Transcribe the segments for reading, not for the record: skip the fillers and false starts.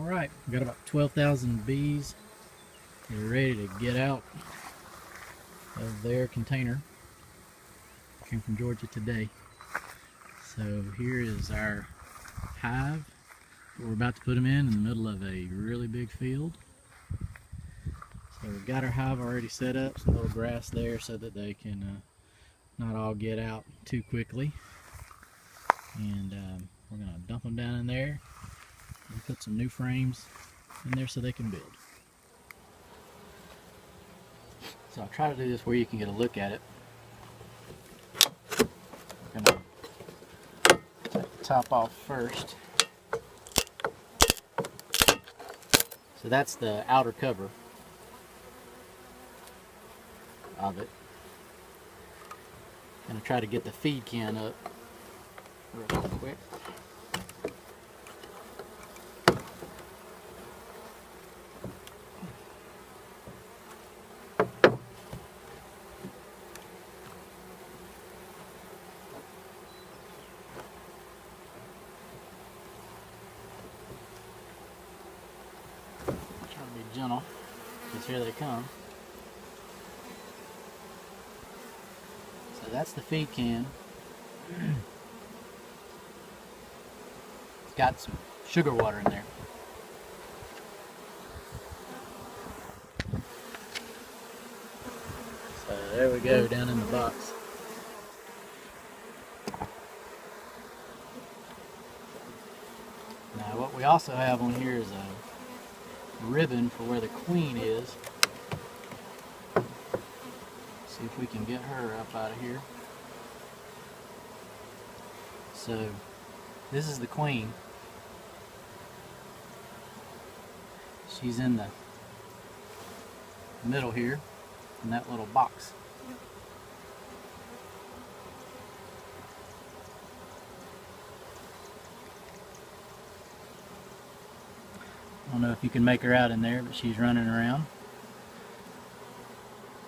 Alright, we've got about 12,000 bees. They're ready to get out of their container. Came from Georgia today. So here is our hive. We're about to put them in the middle of a really big field. So we've got our hive already set up, some little grass there so that they can not all get out too quickly. And we're going to dump them down in there and put some new frames in there so they can build. So I'll try to do this where you can get a look at it. I'm going to take the top off first. So that's the outer cover of it. I'm going to try to get the feed can up real quick. Trying to be gentle, because here they come. So that's the feed can. It's got some sugar water in there. So there we go, down in the box. Now what we also have on here is a ribbon for where the queen is. See if we can get her up out of here. So this is the queen. She's in the middle here in that little box. I don't know if you can make her out in there, but she's running around.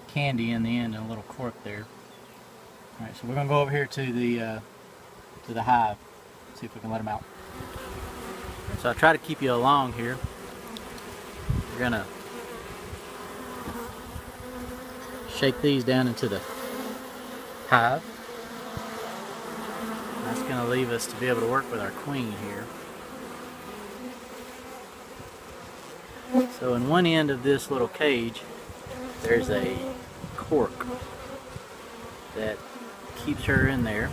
Candy in the end and a little cork there. Alright, so we're going to go over here to the hive. See if we can let them out. So I try to keep you along here. We're going to shake these down into the hive. That's going to leave us to be able to work with our queen here. So in one end of this little cage, there's a cork that keeps her in there.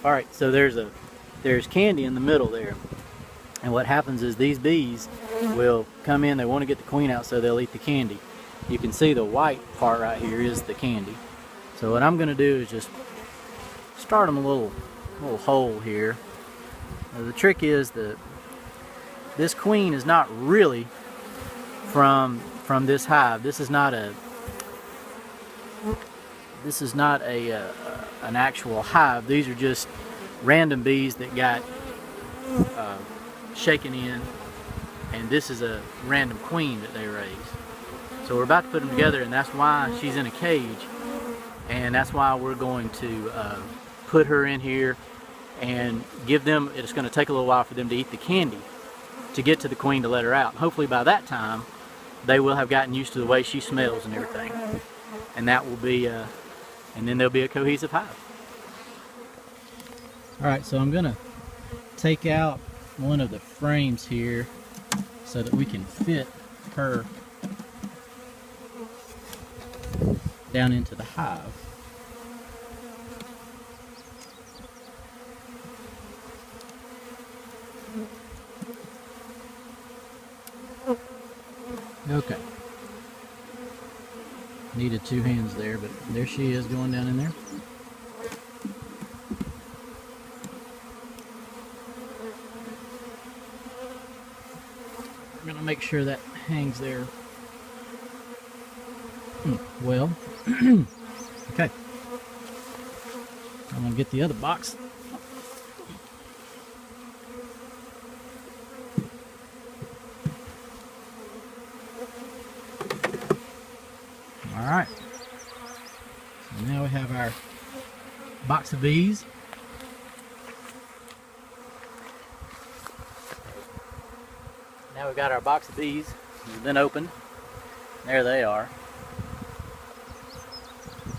Alright, so there's candy in the middle there. And what happens is these bees will come in, they want to get the queen out, so they'll eat the candy. You can see the white part right here is the candy. So what I'm going to do is just start them a little hole here. Now the trick is that this queen is not really from this hive. This is not an actual hive. These are just random bees that got shaken in, and this is a random queen that they raised. So we're about to put them together, and that's why she's in a cage, and that's why we're going to put her in here and give them, it's going to take a little while for them to eat the candy to get to the queen to let her out. Hopefully by that time they will have gotten used to the way she smells and everything, and that will be and then there'll be a cohesive hive. Alright, so I'm going to take out one of the frames here so that we can fit her down into the hive. Okay. Needed two hands there, but there she is going down in there. I'm going to make sure that hangs there well. Okay. I'm going to get the other box. Alright, so now we have our box of bees. Now we've got our box of bees. It's been opened. There they are.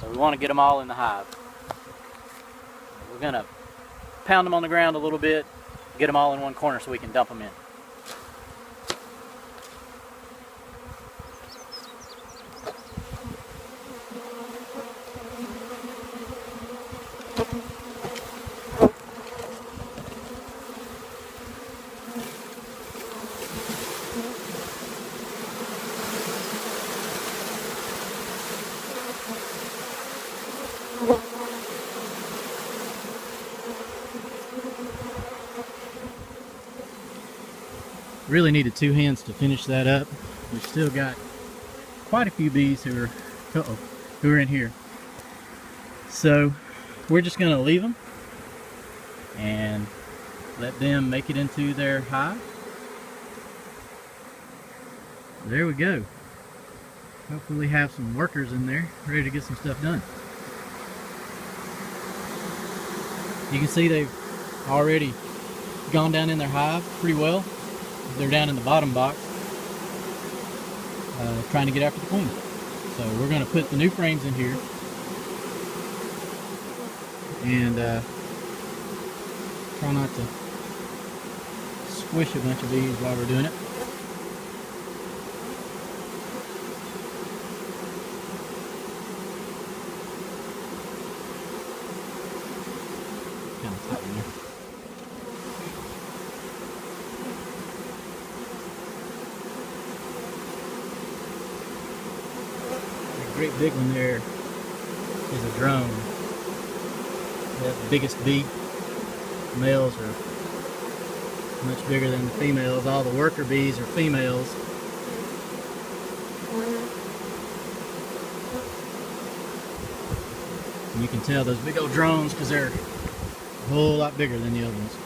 So we want to get them all in the hive. We're going to pound them on the ground a little bit, get them all in one corner so we can dump them in. Really needed two hands to finish that up. We've still got quite a few bees who are in here. So we're just going to leave them and let them make it into their hive. There we go. Hopefully we have some workers in there ready to get some stuff done. You can see they've already gone down in their hive pretty well. They're down in the bottom box trying to get after the queen. So we're going to put the new frames in here and try not to squish a bunch of bees while we're doing it. Kind of tight in there. Great big one there is a drone. The biggest bee. The males are much bigger than the females. All the worker bees are females. And you can tell those big old drones because they're a whole lot bigger than the other ones.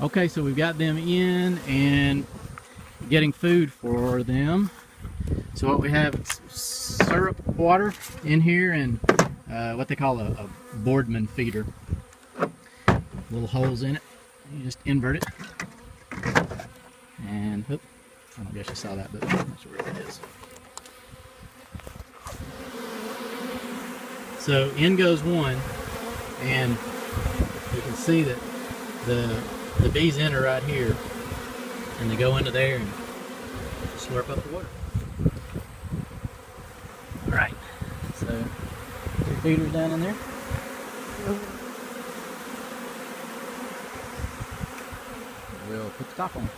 Okay, so we've got them in and getting food for them. So what we have is syrup water in here and what they call a Boardman feeder. Little holes in it. You just invert it. And, oops, I don't guess you saw that, but that's where it is. So in goes one, and you can see that the bees enter right here, and they go into there and slurp up the water. Alright, so 2 feeders down in there. We'll put the top on.